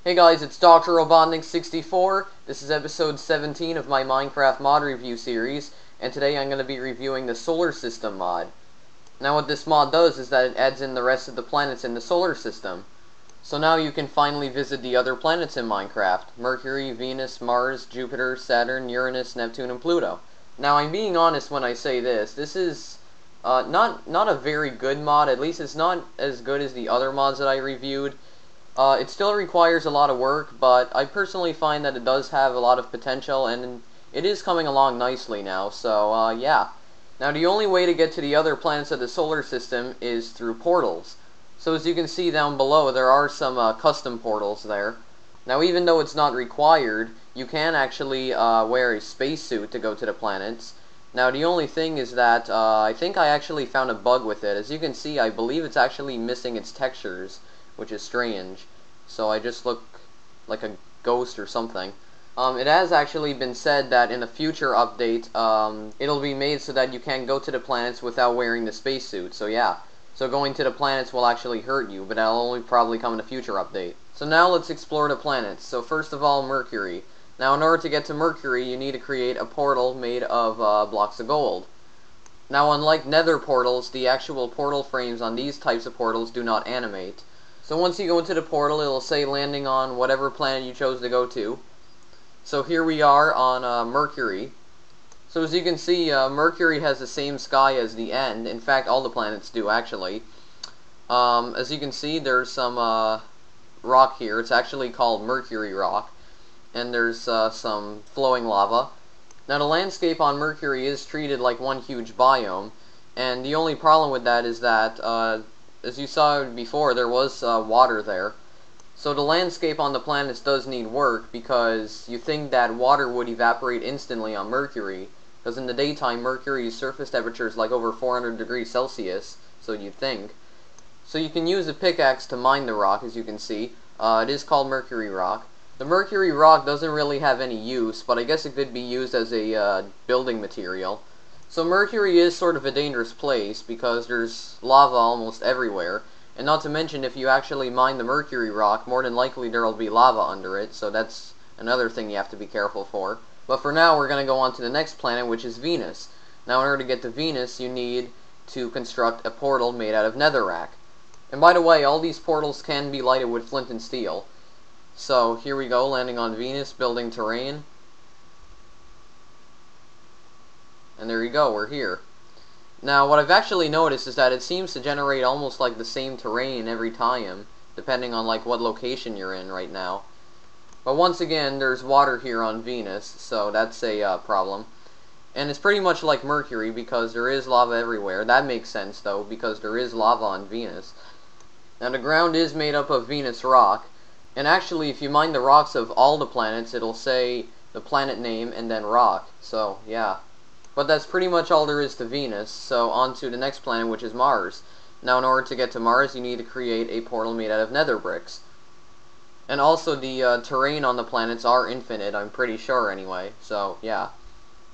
Hey guys, it's Dr. Robotnik64. This is episode 17 of my Minecraft mod review series, and today I'm going to be reviewing the Solar System mod. Now what this mod does is that it adds in the rest of the planets in the Solar System. So now you can finally visit the other planets in Minecraft: Mercury, Venus, Mars, Jupiter, Saturn, Uranus, Neptune, and Pluto. Now I'm being honest when I say this. This is not a very good mod. At least it's not as good as the other mods that I reviewed. It still requires a lot of work, but I personally find that it does have a lot of potential, and it is coming along nicely now, so yeah. Now the only way to get to the other planets of the solar system is through portals. So as you can see down below, there are some custom portals there. Now even though it's not required, you can actually wear a spacesuit to go to the planets. Now the only thing is that I think I actually found a bug with it. As you can see, I believe it's actually missing its textures, which is strange. So I just look like a ghost or something. It has actually been said that in a future update, it'll be made so that you can go to the planets without wearing the spacesuit. So yeah. So going to the planets will actually hurt you, but that'll only probably come in a future update. So now let's explore the planets. So first of all, Mercury. Now in order to get to Mercury, you need to create a portal made of blocks of gold. Now unlike nether portals, the actual portal frames on these types of portals do not animate. So once you go into the portal, it'll say landing on whatever planet you chose to go to. So here we are on Mercury. So as you can see, Mercury has the same sky as the end. In fact, all the planets do, actually. As you can see, there's some rock here. It's actually called Mercury rock. And there's some flowing lava. Now the landscape on Mercury is treated like one huge biome. And the only problem with that is that as you saw before, there was water there. So the landscape on the planets does need work, because you think that water would evaporate instantly on Mercury, because in the daytime Mercury's surface temperature is like over 400 degrees Celsius, so you'd think. So you can use a pickaxe to mine the rock, as you can see. It is called Mercury rock. The Mercury rock doesn't really have any use, but I guess it could be used as a building material. So Mercury is sort of a dangerous place because there's lava almost everywhere, and not to mention if you actually mine the Mercury rock, more than likely there will be lava under it, so that's another thing you have to be careful for. But for now, we're going to go on to the next planet, which is Venus. Now in order to get to Venus, you need to construct a portal made out of netherrack. And by the way, all these portals can be lighted with flint and steel. So here we go, landing on Venus, building terrain. And there you go, we're here. Now, what I've actually noticed is that it seems to generate almost like the same terrain every time, depending on like what location you're in right now. But once again, there's water here on Venus, so that's a problem. And it's pretty much like Mercury, because there is lava everywhere. That makes sense, though, because there is lava on Venus. Now, the ground is made up of Venus rock, and actually, if you mine the rocks of all the planets, it'll say the planet name and then rock, so yeah. But that's pretty much all there is to Venus, so on to the next planet, which is Mars. Now in order to get to Mars, you need to create a portal made out of nether bricks. And also the terrain on the planets are infinite, I'm pretty sure anyway, so yeah.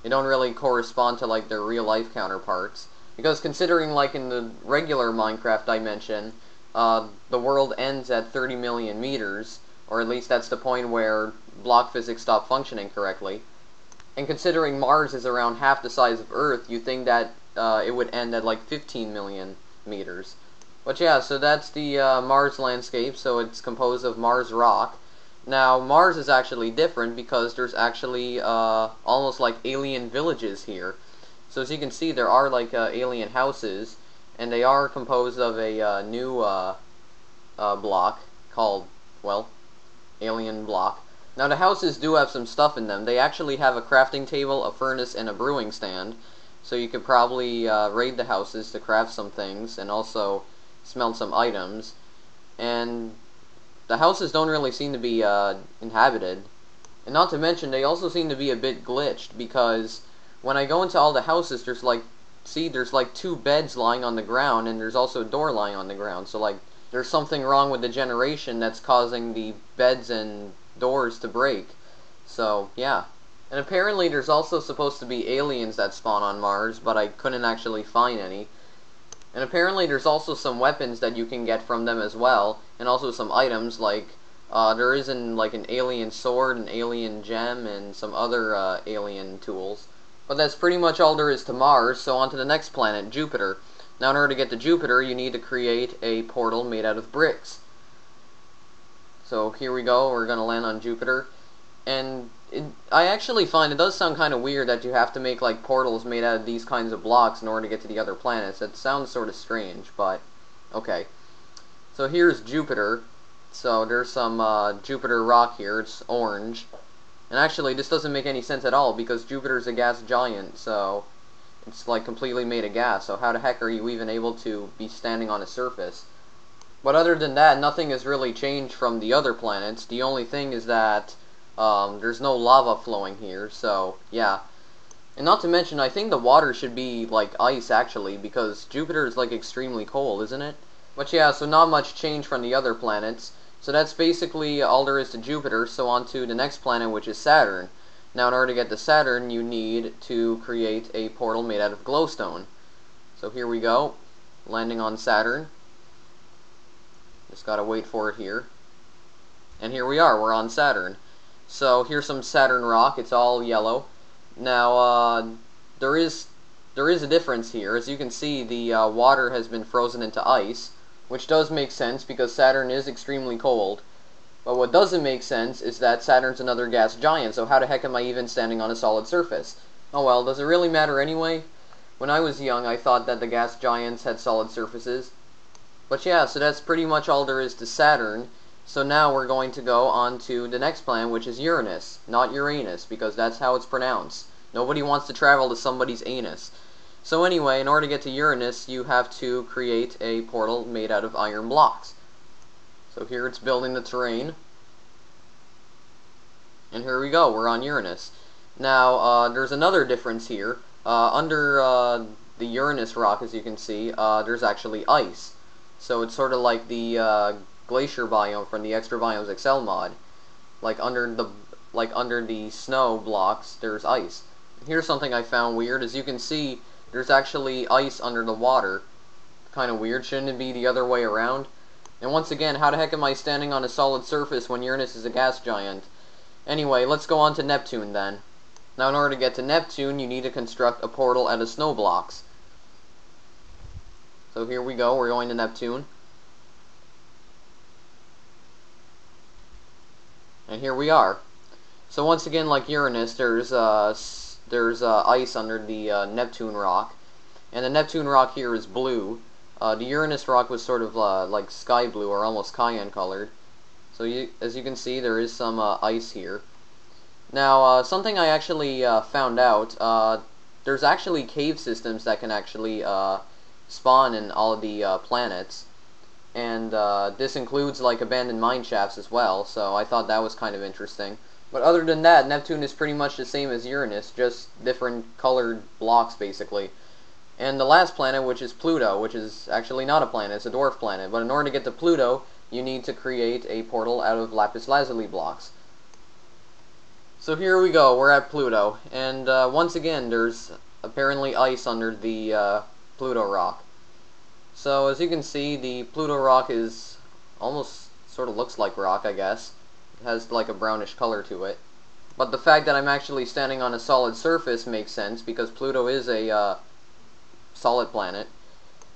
They don't really correspond to like their real life counterparts. Because considering like in the regular Minecraft dimension, the world ends at 30 million meters, or at least that's the point where block physics stop functioning correctly. And considering Mars is around half the size of Earth, you think that it would end at like 15 million meters. But yeah, so that's the Mars landscape, so it's composed of Mars rock. Now, Mars is actually different because there's actually almost like alien villages here. So as you can see, there are like alien houses, and they are composed of a new block called, well, alien block. Now the houses do have some stuff in them. They actually have a crafting table, a furnace, and a brewing stand. So you could probably raid the houses to craft some things, and also smelt some items. And the houses don't really seem to be inhabited. And not to mention, they also seem to be a bit glitched, because when I go into all the houses, there's like, see, there's like 2 beds lying on the ground, and there's also a door lying on the ground. So like, there's something wrong with the generation that's causing the beds and doors to break. So yeah. And apparently there's also supposed to be aliens that spawn on Mars, but I couldn't actually find any. And apparently there's also some weapons that you can get from them as well, and also some items like There is like an alien sword, an alien gem, and some other alien tools. But that's pretty much all there is to Mars, so on to the next planet, Jupiter. Now in order to get to Jupiter, you need to create a portal made out of bricks. So here we go, we're going to land on Jupiter. And I actually find it does sound kind of weird that you have to make like portals made out of these kinds of blocks in order to get to the other planets. That sounds sort of strange, but okay. So here's Jupiter. So there's some Jupiter rock here. It's orange. And actually, this doesn't make any sense at all because Jupiter's a gas giant, so it's like completely made of gas. So how the heck are you even able to be standing on a surface? But other than that, nothing has really changed from the other planets. The only thing is that there's no lava flowing here, so yeah. And not to mention, I think the water should be like ice actually, because Jupiter is like extremely cold, isn't it? But yeah, so not much change from the other planets. So that's basically all there is to Jupiter, so on to the next planet, which is Saturn. Now in order to get to Saturn, you need to create a portal made out of glowstone. So here we go, landing on Saturn. Just gotta wait for it here. And here we are, we're on Saturn. So here's some Saturn rock, it's all yellow. Now, there is a difference here. As you can see, the water has been frozen into ice, which does make sense because Saturn is extremely cold. But what doesn't make sense is that Saturn's another gas giant, so how the heck am I even standing on a solid surface? Oh well, does it really matter anyway? When I was young, I thought that the gas giants had solid surfaces. But yeah, so that's pretty much all there is to Saturn. So now we're going to go on to the next planet, which is Uranus, not Uranus, because that's how it's pronounced. Nobody wants to travel to somebody's anus. So anyway, in order to get to Uranus, you have to create a portal made out of iron blocks. So here it's building the terrain. And here we go, we're on Uranus. Now, there's another difference here. Under the Uranus rock, as you can see, there's actually ice. So it's sort of like the glacier biome from the Extra Biomes XL mod. Like under the snow blocks, there's ice. Here's something I found weird. As you can see, there's actually ice under the water. Kind of weird. Shouldn't it be the other way around? And once again, how the heck am I standing on a solid surface when Uranus is a gas giant? Anyway, let's go on to Neptune then. Now in order to get to Neptune, you need to construct a portal out of snow blocks. So here we go, we're going to Neptune. And here we are. So once again, like Uranus, there's ice under the Neptune rock. And the Neptune rock here is blue. The Uranus rock was sort of like sky blue or almost cayenne colored. So as you can see, there is some ice here. Now, something I actually found out, there's actually cave systems that can actually spawn in all of the planets. And this includes like abandoned mine shafts as well, so I thought that was kind of interesting. But other than that, Neptune is pretty much the same as Uranus, just different colored blocks basically. And the last planet, which is Pluto, which is actually not a planet, it's a dwarf planet. But in order to get to Pluto, you need to create a portal out of lapis lazuli blocks. So here we go, we're at Pluto. And once again, there's apparently ice under the Pluto rock. So as you can see, the Pluto rock is almost sort of looks like rock, I guess. It has like a brownish color to it. But the fact that I'm actually standing on a solid surface makes sense because Pluto is a solid planet.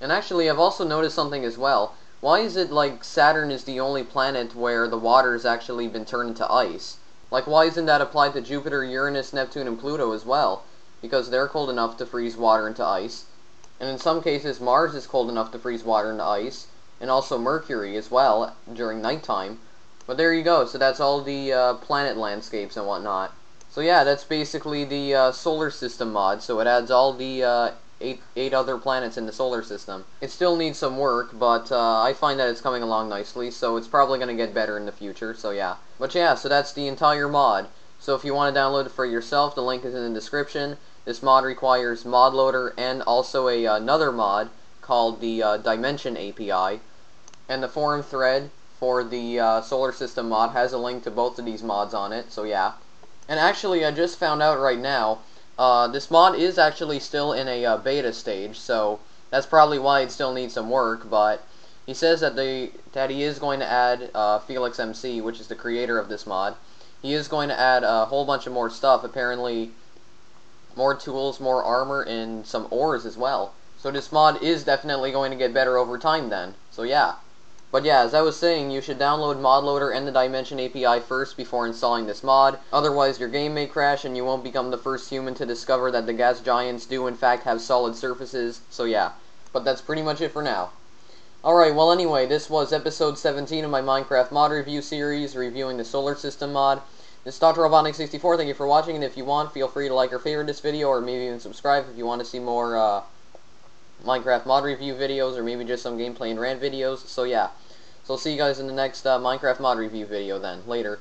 And actually, I've also noticed something as well. Why is it like Saturn is the only planet where the water has actually been turned into ice? Like, why isn't that applied to Jupiter, Uranus, Neptune, and Pluto as well? Because they're cold enough to freeze water into ice. And in some cases, Mars is cold enough to freeze water into ice. And also Mercury as well, during nighttime. But there you go, so that's all the planet landscapes and whatnot. So yeah, that's basically the solar system mod. So it adds all the eight other planets in the solar system. It still needs some work, but I find that it's coming along nicely, so it's probably going to get better in the future, so yeah. But yeah, so that's the entire mod. So if you want to download it for yourself, the link is in the description. This mod requires mod loader and also another mod called the Dimension API. And the forum thread for the solar system mod has a link to both of these mods on it, so yeah. And actually, I just found out right now, this mod is actually still in a beta stage, so that's probably why it still needs some work, but He says that he is going to add Felix MC, which is the creator of this mod. He is going to add a whole bunch of more stuff, apparently more tools, more armor, and some ores as well. So this mod is definitely going to get better over time then. So yeah. But yeah, as I was saying, you should download ModLoader and the Dimension API first before installing this mod. Otherwise, your game may crash and you won't become the first human to discover that the gas giants do in fact have solid surfaces. So yeah. But that's pretty much it for now. Alright, well anyway, this was episode 17 of my Minecraft mod review series, reviewing the Solar System mod. This is Dr. Robotnik64, thank you for watching, and if you want, feel free to like or favorite this video, or maybe even subscribe if you want to see more, Minecraft mod review videos, or maybe just some gameplay and rant videos, so yeah. So I'll see you guys in the next, Minecraft mod review video then, later.